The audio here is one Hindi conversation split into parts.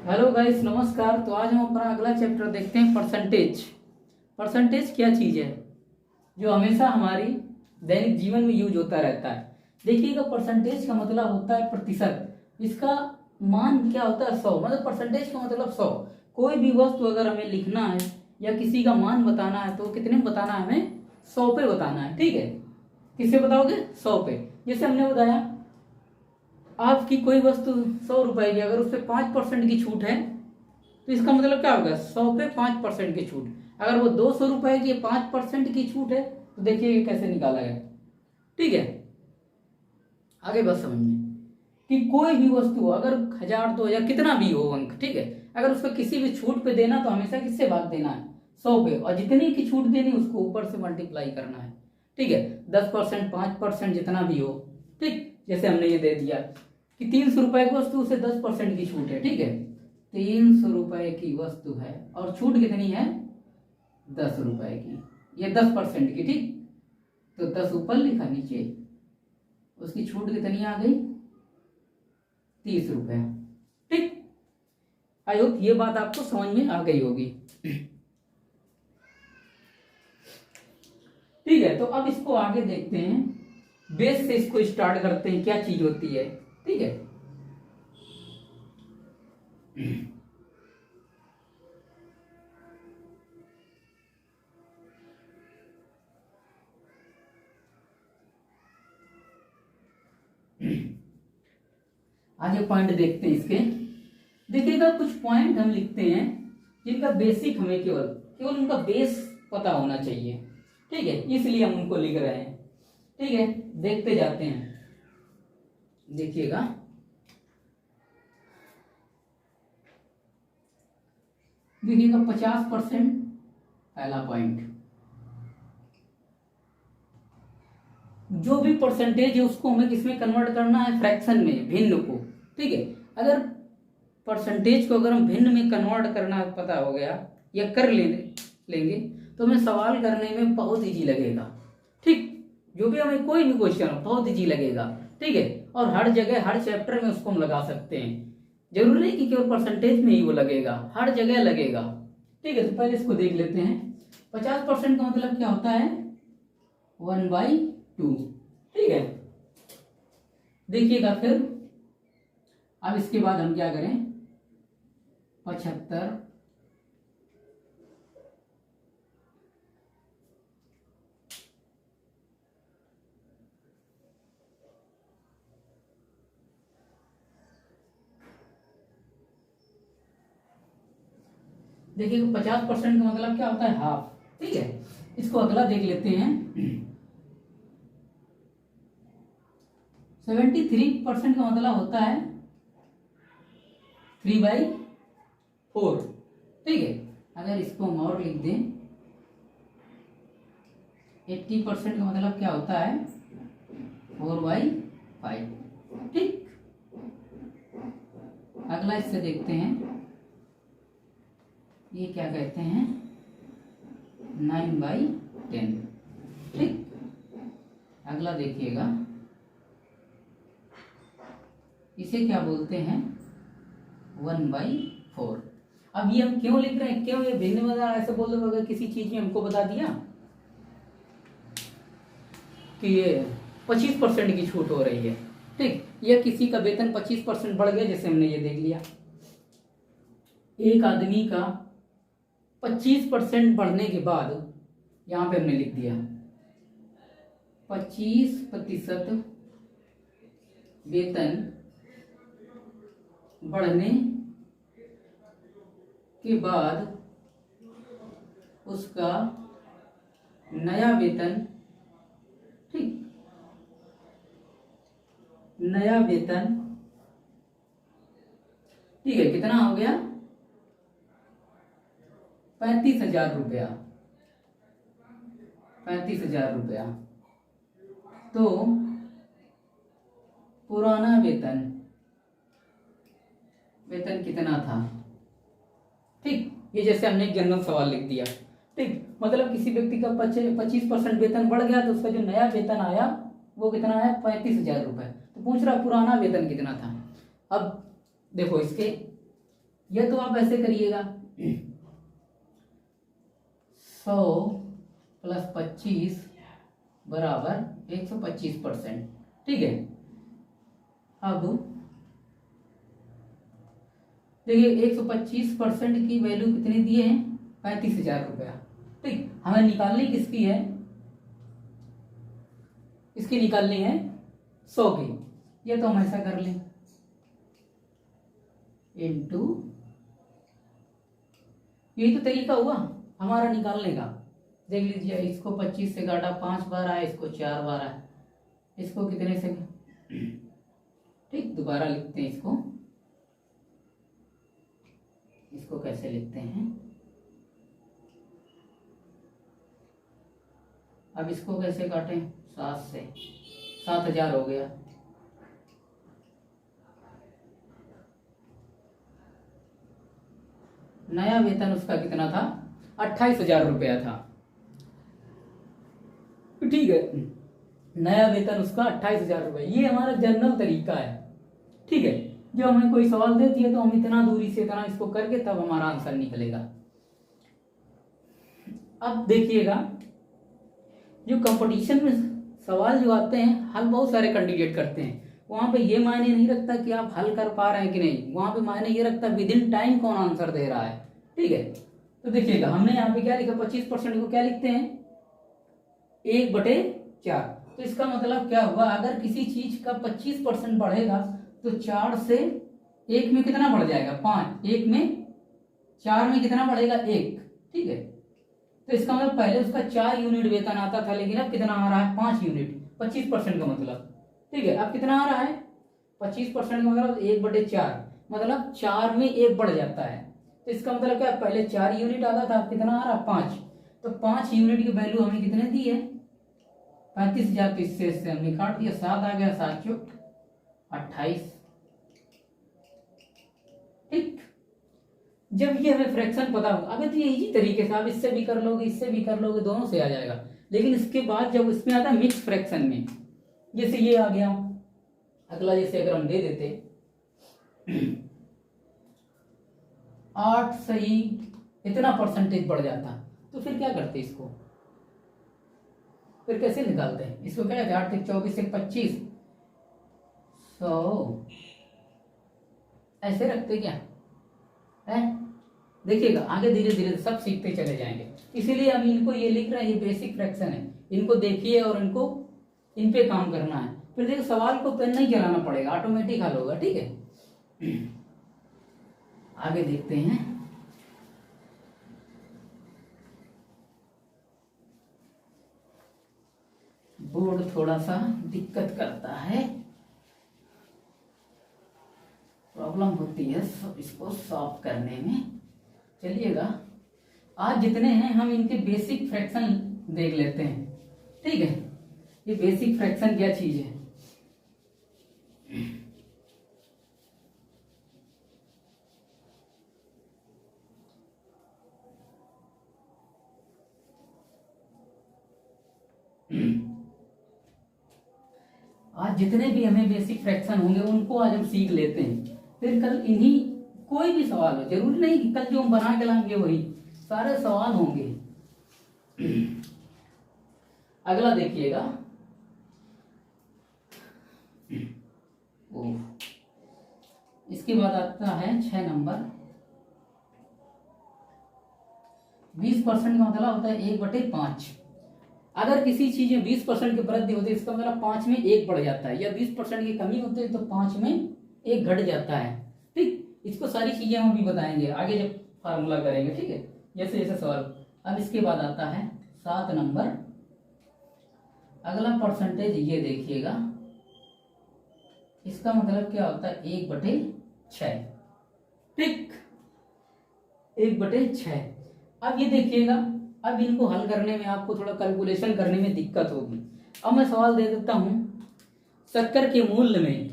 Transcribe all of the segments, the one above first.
हेलो गाइस, नमस्कार। तो आज हम अपना अगला चैप्टर देखते हैं, परसेंटेज। परसेंटेज क्या चीज़ है जो हमेशा हमारी दैनिक जीवन में यूज होता रहता है। देखिएगा, परसेंटेज का मतलब होता है प्रतिशत। इसका मान क्या होता है? 100। मतलब परसेंटेज का मतलब 100। कोई भी वस्तु अगर हमें लिखना है या किसी का मान बताना है तो कितने में बताना है? हमें 100 पे बताना है। ठीक है, किससे बताओगे? 100 पे। जैसे हमने बताया, आपकी कोई वस्तु 100 रुपए की, अगर उस पर 5% की छूट है तो इसका मतलब क्या होगा? 100 पे 5% की छूट। अगर वो 200 रुपए की 5% की छूट है तो देखिए ये कैसे निकाला गया। ठीक है, आगे बस समझिए कि कोई भी वस्तु अगर 1000 2000 कितना भी हो अंक, ठीक है, अगर उसको किसी भी छूट पे देना तो हमेशा किससे भाग देना है? 100 पे। और जितनी की छूट देनी उसको ऊपर से मल्टीप्लाई करना है। ठीक है, 10%, 5%, जितना भी हो। ठीक, जैसे हमने ये दे दिया कि 300 रुपए की वस्तु, उसे 10% की छूट है। ठीक है, 300 रुपए की वस्तु है और छूट कितनी है? 10 रुपए की। ये 10% की। ठीक, तो 10 ऊपर लिखा, नीचे उसकी छूट कितनी आ गई? 30 रुपए। ठीक, आई होप ये बात आपको समझ में आ गई होगी। ठीक है, तो अब इसको आगे देखते हैं। बेस से इसको स्टार्ट करते हैं, क्या चीज होती है। ठीक है, आगे पॉइंट देखते हैं इसके। देखिएगा, कुछ पॉइंट हम लिखते हैं जिनका बेसिक हमें केवल केवल उनका बेस पता होना चाहिए। ठीक है, इसलिए हम उनको लिख रहे हैं। ठीक है, देखते जाते हैं। देखिएगा, देखिएगा 50% पहला पॉइंट। जो भी परसेंटेज है उसको हमें किसमें कन्वर्ट करना है? फ्रैक्शन में, भिन्न को। ठीक है, अगर परसेंटेज को अगर हम भिन्न में कन्वर्ट करना पता हो गया या कर लेंगे तो हमें सवाल करने में बहुत इजी लगेगा। ठीक, जो भी हमें कोई भी क्वेश्चन हो बहुत इजी लगेगा। ठीक है, और हर जगह हर चैप्टर में उसको हम लगा सकते हैं। जरूरी नहीं कि केवल परसेंटेज में ही वो लगेगा, हर जगह लगेगा। ठीक है, तो पहले इसको देख लेते हैं। 50% का मतलब क्या होता है? 1/2। ठीक है, देखिएगा फिर। अब इसके बाद हम क्या करें? 75 देखिए, 50% का मतलब क्या होता है? हाफ। ठीक है, इसको अगला देख लेते हैं। 73% का मतलब होता है 3/4। ठीक है, अगर इसको हम और लिख दें, 80% का मतलब क्या होता है? 4/5। ठीक, अगला इससे देखते हैं, ये क्या कहते हैं? 9/10। ठीक, अगला देखिएगा, इसे क्या बोलते हैं? 1/4। अब ये हम क्यों लिख रहे हैं? क्यों ये भिन्न बता? ऐसे बोल दो, अगर किसी चीज में हमको बता दिया कि ये 25% की छूट हो रही है, ठीक, या किसी का वेतन 25% बढ़ गया, जैसे हमने ये देख लिया, एक आदमी का 25% बढ़ने के बाद यहां पे हमने लिख दिया 25% वेतन बढ़ने के बाद उसका नया वेतन, ठीक, नया वेतन, ठीक है, कितना हो गया? 35,000 रुपया। 35,000 रुपया। तो पुराना वेतन कितना था? ठीक, ये जैसे हमने एक जनरल सवाल लिख दिया। ठीक, मतलब किसी व्यक्ति का 25% वेतन बढ़ गया तो उसका जो नया वेतन आया वो कितना है? 35,000 रुपए। तो पूछ रहा पुराना वेतन कितना था। अब देखो, इसके यह तो आप ऐसे करिएगा 100 + 25 बराबर 125%। ठीक है, अब देखिए 125% की वैल्यू कितनी दिए हैं, 35,000 रुपया। ठीक, हमें निकालनी किसकी है, इसकी निकालनी है 100 की। ये तो हम ऐसा कर लें इनटू, यही तो तरीका हुआ हमारा निकालने का। देख लीजिए, इसको 25 से काटा 5 बार आया, इसको 4 बार आया, इसको कितने से, ठीक दोबारा लिखते हैं इसको कैसे लिखते हैं, अब इसको कैसे काटें, 7 से 7,000 हो गया। नया वेतन उसका कितना था, 28,000 रुपया था। ठीक है, नया वेतन उसका 28,000 रुपये। ये हमारा जनरल तरीका है। ठीक है, जो हमें कोई सवाल देती है तो हम इतना दूरी से इतना इसको करके तब हमारा आंसर निकलेगा। अब देखिएगा, जो कंपटीशन में सवाल जो आते हैं, हल बहुत सारे कैंडिडेट करते हैं, वहां पे ये मायने नहीं रखता कि आप हल कर पा रहे हैं कि नहीं, वहां पे मायने ये रखता विद इन टाइम कौन आंसर दे रहा है। ठीक है, तो देखिएगा हमने यहाँ पे क्या लिखा, 25% को क्या लिखते हैं, 1/4। तो इसका मतलब क्या हुआ, अगर किसी चीज का 25% बढ़ेगा तो 4 से 1 में कितना बढ़ जाएगा, 5, 1 में 4 में कितना बढ़ेगा, 1। ठीक है, तो इसका मतलब पहले उसका 4 यूनिट वेतन आता था, लेकिन अब कितना आ रहा है, 5 यूनिट, 25% का मतलब। ठीक है, अब कितना आ रहा है, 25% का मतलब 1/4, मतलब 4 में 1 बढ़ जाता है। तो इसका मतलब क्या, पहले 4 यूनिट आता था, अब कितना आ रहा है, 5। तो 5 यूनिट की वैल्यू हमें कितने दी है, 35,000। तो इससे हमने काट दिया, 7 आ गया, 7 × 28। ठीक, जब ये हमें फ्रैक्शन पता होगा, अबे तो ये इजी तरीके से आप इससे भी कर लोगे, इससे भी कर लोगे, दोनों से आ जाएगा। लेकिन इसके बाद जब इसमें आता है मिक्स फ्रैक्शन में, जैसे ये आ गया अगला, जैसे अगर हम दे देते 8 सही इतना परसेंटेज बढ़ जाता, तो फिर क्या करते, इसको फिर कैसे निकालते हैं, इसको क्या कहते हैं, 8 × 24 = 25, 100 ऐसे रखते क्या है। देखिएगा आगे धीरे धीरे सब सीखते चले जाएंगे, इसीलिए हम इनको ये लिख रहे हैं, ये बेसिक फ्रैक्शन है, इनको देखिए और इनको इन पे काम करना है। फिर देखिए सवाल को पेन नहीं चलाना पड़ेगा, ऑटोमेटिक हल होगा। ठीक है, आगे देखते हैं। बोर्ड थोड़ा सा दिक्कत करता है, प्रॉब्लम होती है सब इसको सॉल्व करने में। चलिएगा, आज जितने हैं हम इनके बेसिक फ्रैक्शन देख लेते हैं। ठीक है, ये बेसिक फ्रैक्शन क्या चीज है, आज जितने भी हमें बेसिक फ्रैक्शन होंगे उनको आज हम सीख लेते हैं, फिर कल इन्हीं कोई भी सवाल हो, जरूरी नहीं कि कल जो हम बना के लाएंगे वही सारे सवाल होंगे। अगला देखिएगा, इसके बाद आता है 6 नंबर। 20% का मतलब होता है 1/5। अगर किसी चीज में 20% की वृद्धि होती है, इसका मतलब 5 में 1 बढ़ जाता है, या 20% की कमी होती है तो 5 में 1 घट जाता है। ठीक, इसको सारी चीजें हम अभी बताएंगे आगे जब फार्मूला करेंगे। ठीक है, जैसे जैसे सवाल। अब इसके बाद आता है 7 नंबर। अगला परसेंटेज ये देखिएगा, इसका मतलब क्या होता है, 1/6। ठीक, 1/6। अब ये देखिएगा, अब इनको हल करने में आपको थोड़ा कैलकुलेशन करने में दिक्कत होगी। अब मैं सवाल दे देता हूं, शक्कर के मूल्य में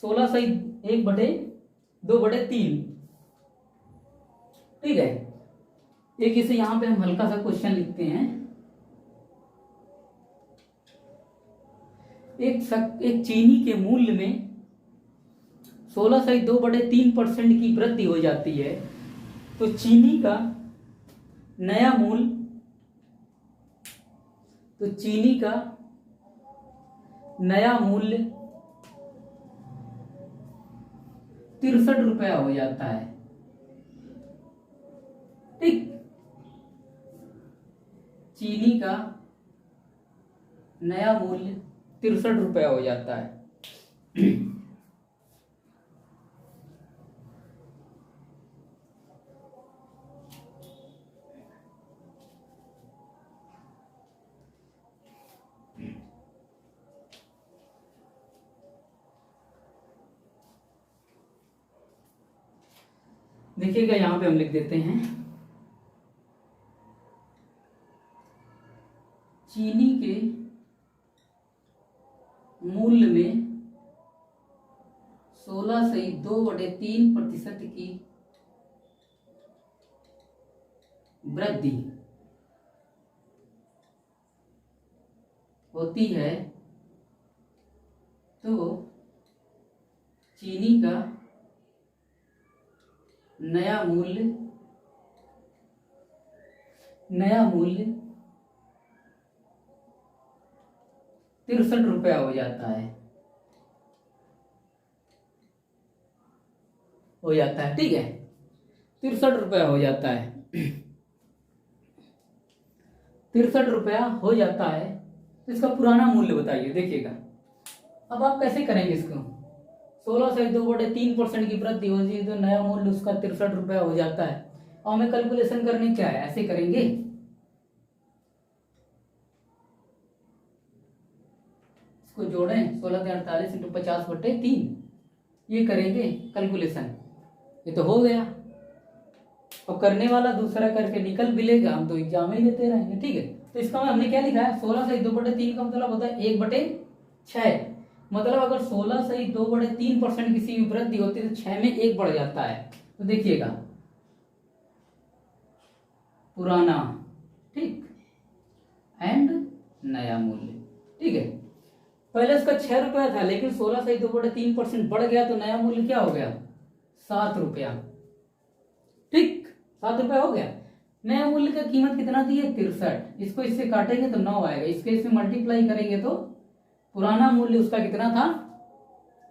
16 सही 1/2/3। ठीक है, एक इसे यहां पे हम हल्का सा क्वेश्चन लिखते हैं। एक चीनी के मूल्य में 16.2/3% की वृद्धि हो जाती है तो चीनी का नया मूल्य 63 रुपया हो जाता है। ठीक, चीनी का नया मूल्य 63 रुपया हो जाता है। देखिएगा यहां पे हम लिख देते हैं चीनी के मूल्य में 16.2/3% की वृद्धि होती है तो चीनी का नया मूल्य 63 रुपया हो जाता है। ठीक है, 63 रुपया हो जाता है। 63 रुपया हो जाता है तो इसका पुराना मूल्य बताइए। देखिएगा अब आप कैसे करेंगे इसको, 16.2/3% की वृद्धि हो जाए तो नया मूल्य उसका 63 रुपया हो जाता है। और हमें कैलकुलेशन करनी क्या है, ऐसे करेंगे, इसको जोड़ें 1648 × 50/3, ये करेंगे कैलकुलेशन, ये तो हो गया। और करने वाला दूसरा करके निकल भी लेगा, हम तो एग्जाम ही देते रहेंगे। ठीक है, तो इसका हमने क्या लिखा है, 16/2/3 का मतलब होता है 1/6। मतलब अगर 16.2/3% किसी भी वृद्धि होती है तो 6 में 1 बढ़ जाता है। तो देखिएगा पुराना, ठीक, एंड नया मूल्य। ठीक है, पहले इसका 6 रुपया था लेकिन 16.2/3% बढ़ गया तो नया मूल्य क्या हो गया, 7 रुपया। ठीक, 7 रुपया हो गया। नया मूल्य का कीमत कितना थी, 63। इसको इससे काटेंगे तो 9 आएगा, इसके इसमें मल्टीप्लाई करेंगे तो पुराना मूल्य उसका कितना था,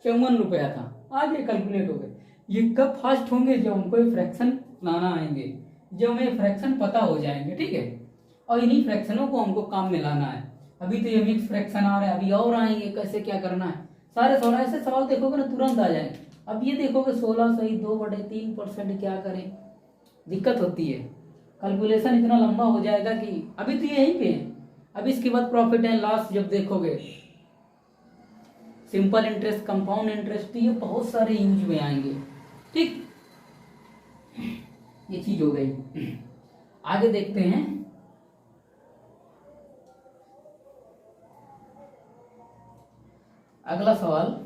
54 रुपया था। आज ये कैलकुलेट हो गए। ये कब फास्ट होंगे, जब हमको फ्रैक्शन लाना आएंगे, जब हमें फ्रैक्शन पता हो जाएंगे। ठीक है, और इन्हीं फ्रैक्शनों को हमको काम में लाना है। अभी तो ये मिक्स फ्रैक्शन आ रहा है, अभी और आएंगे, कैसे क्या करना है, सारे ऐसे सवाल देखोगे ना तुरंत आ जाएंगे। अब ये देखोगे 16.2/3% क्या करें, दिक्कत होती है, कैलकुलेशन इतना लंबा हो जाएगा कि अभी तो यहीं पे है। अब इसके बाद प्रॉफिट एंड लॉस जब देखोगे, सिंपल इंटरेस्ट, कंपाउंड इंटरेस्ट, ये बहुत सारे यूज में आएंगे। ठीक, ये चीज हो गई। आगे देखते हैं, अगला सवाल,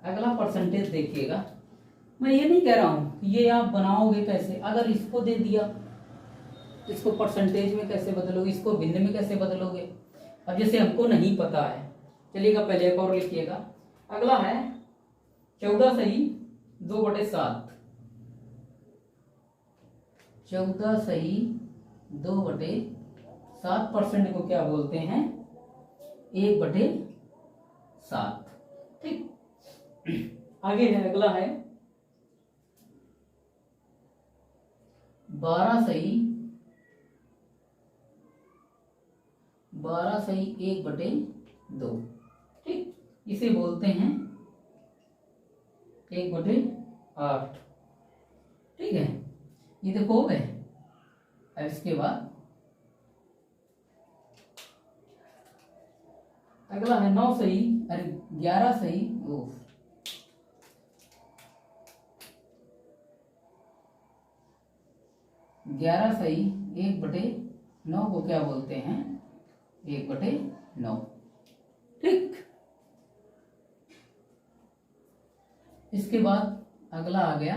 अगला परसेंटेज देखिएगा। मैं ये नहीं कह रहा हूं ये आप बनाओगे कैसे, अगर इसको दे दिया इसको परसेंटेज में कैसे बदलोगे, इसको भिन्न में कैसे बदलोगे। अब जैसे हमको नहीं पता है, चलिएगा पहले एक और लिखिएगा। अगला है 14/2/7। 14/2/7% को क्या बोलते हैं, 1/7। ठीक, आगे है, अगला है 12/1/2। ठीक, इसे बोलते हैं 1/8। ठीक है, ये देखो हो गए। अब इसके बाद अगला है 11/1/9 को क्या बोलते हैं, 1/9। ठीक, इसके बाद अगला आ गया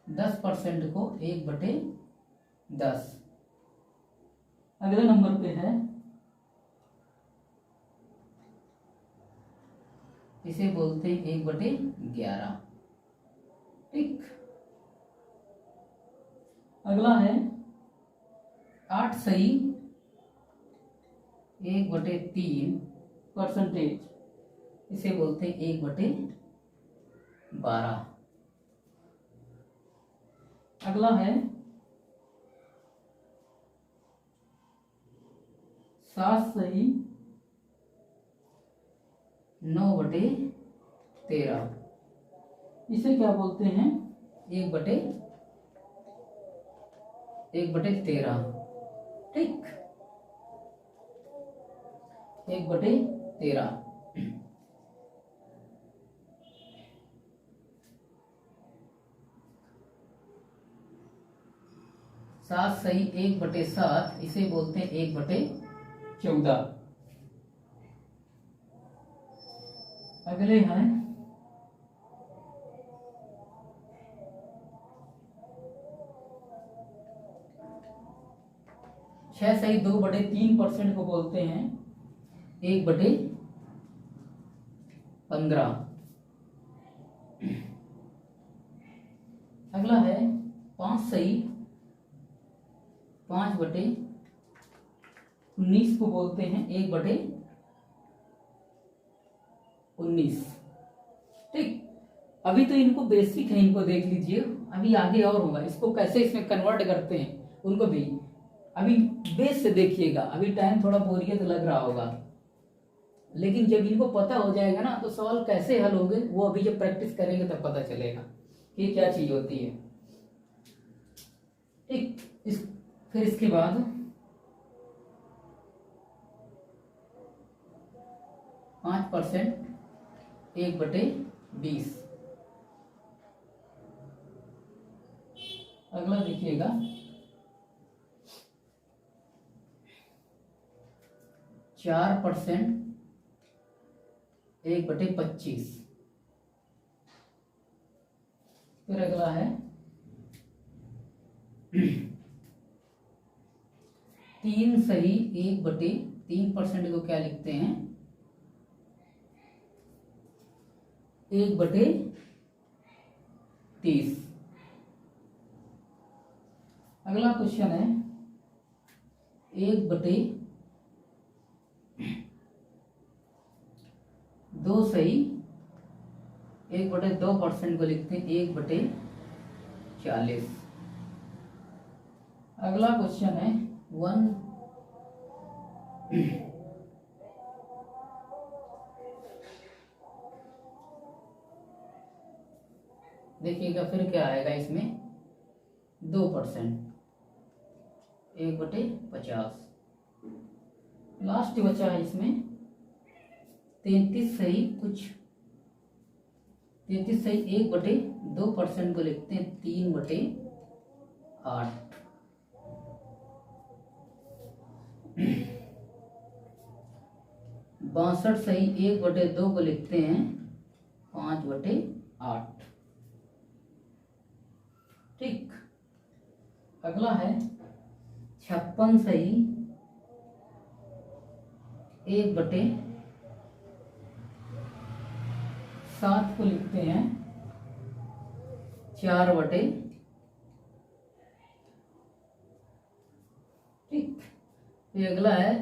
10% को 1/10। अगले नंबर पे है, इसे बोलते हैं 1/11। ठीक। अगला है 8 सही 1/3%, इसे बोलते हैं 1/12। अगला है 7 सही 9/13, इसे क्या बोलते हैं 1/13। ठीक, 1/13। 7 सही 1/7, इसे बोलते हैं 1/14। अगले हैं 6 सही 2/3% को बोलते हैं 1/15। अगला है 5 सही 5/19 को बोलते हैं 1/19। ठीक, अभी तो इनको बेसिक है, इनको देख लीजिए, अभी आगे और होगा, इसको कैसे इसमें कन्वर्ट करते हैं उनको भी अभी बेस से देखिएगा। अभी टाइम थोड़ा बोरियत लग रहा होगा, लेकिन जब इनको पता हो जाएगा ना तो सवाल कैसे हल होंगे वो अभी जब प्रैक्टिस करेंगे तब पता चलेगा कि क्या चीज होती है। ठीक, फिर इसके बाद 5% 1/20। अगला देखिएगा 4% 1/25। फिर अगला है 3 सही 1/3% को क्या लिखते हैं 1/30। अगला क्वेश्चन है 1/2 सही 1/2% को लिखते हैं 1/40। अगला क्वेश्चन है 1 देखिएगा फिर क्या आएगा इसमें 2% 1/50। लास्ट बचा है इसमें 33 सही 1/2% को लिखते हैं 3/8। 62 सही 1/2 को लिखते हैं 5/8। ठीक, अगला है 56 सही 1/7 को लिखते हैं 4/। ठीक, ये अगला है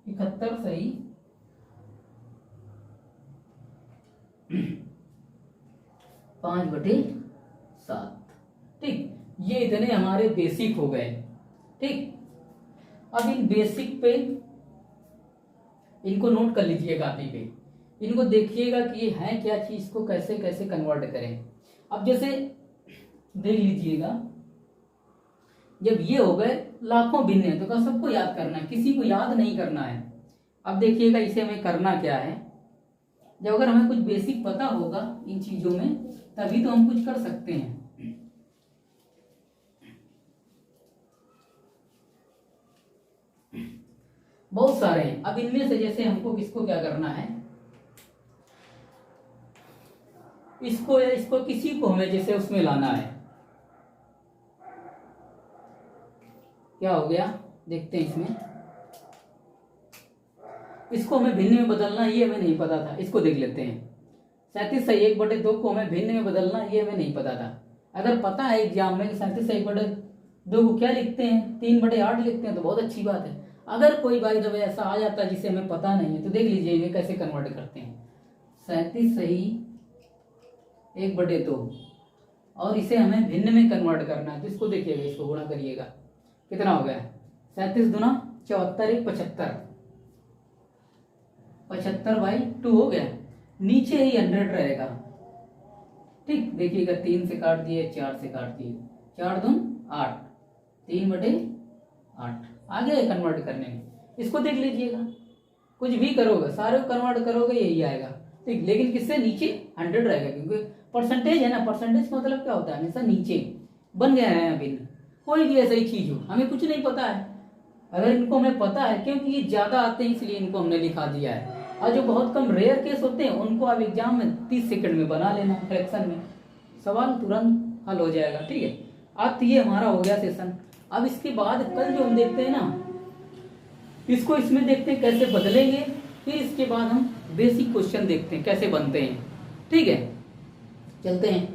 71 सही 5/7। ठीक, ये इतने हमारे बेसिक हो गए। ठीक, अब इन बेसिक पे इनको नोट कर लीजिए कॉपी पे, इनको देखिएगा कि ये है क्या चीज, इसको कैसे कैसे कन्वर्ट करें। अब जैसे देख लीजिएगा, जब ये हो गए लाखों भिन्न तो सबको याद करना है, किसी को याद नहीं करना है। अब देखिएगा इसे हमें करना क्या है, जब अगर हमें कुछ बेसिक पता होगा इन चीजों में तभी तो हम कुछ कर सकते हैं। बहुत सारे हैं, अब इनमें से जैसे हमको किसको क्या करना है, इसको या इसको किसी को हमें जैसे उसमें लाना है, क्या हो गया देखते हैं इसमें, इसको हमें भिन्न में बदलना, ये हमें नहीं पता था, इसको देख लेते हैं। 37/1/2 को हमें भिन्न में बदलना, ये हमें नहीं पता था। अगर पता है एग्जाम में 37/1/2 को क्या लिखते हैं, 3/8 लिखते हैं, तो बहुत अच्छी बात है। अगर कोई बाई द वे ऐसा आ जाता है जिसे हमें पता नहीं है, तो देख लीजिए इन्हें कैसे कन्वर्ट करते हैं। 37/1/2 और इसे हमें भिन्न में कन्वर्ट करना है, तो इसको देखिएगा, इसको गुणा करिएगा, कितना हो गया 37 दूना 74, 1 75, 75/2 हो गया। नीचे ही 100 रहेगा, ठीक, देखिएगा 3 से काट दिए, 4 से काट दिए, 4 दून 8, 3/8 आ गया कन्वर्ट करने में। इसको देख लीजिएगा, कुछ भी करोगे सारे को कन्वर्ट करोगे यही आएगा, ठीक, लेकिन किससे नीचे 100 रहेगा, क्योंकि परसेंटेज है ना, परसेंटेज का मतलब क्या होता है, हमेशा नीचे बन गया है। अभी कोई भी ऐसी चीज हो, हमें कुछ नहीं पता है, अगर इनको हमें पता है, क्योंकि ये ज्यादा आते हैं इसलिए इनको हमने लिखा दिया है, और जो बहुत कम रेयर केस होते हैं उनको आप एग्जाम में 30 सेकंड में बना लेना, फ्रैक्शन में सवाल तुरंत हल हो जाएगा, ठीक है। अब ये हमारा हो गया सेशन। अब इसके बाद कल जो हम देखते हैं ना, इसको इसमें देखते हैं कैसे बदलेंगे, फिर इसके बाद हम बेसिक क्वेश्चन देखते हैं कैसे बनते हैं, ठीक है, चलते हैं।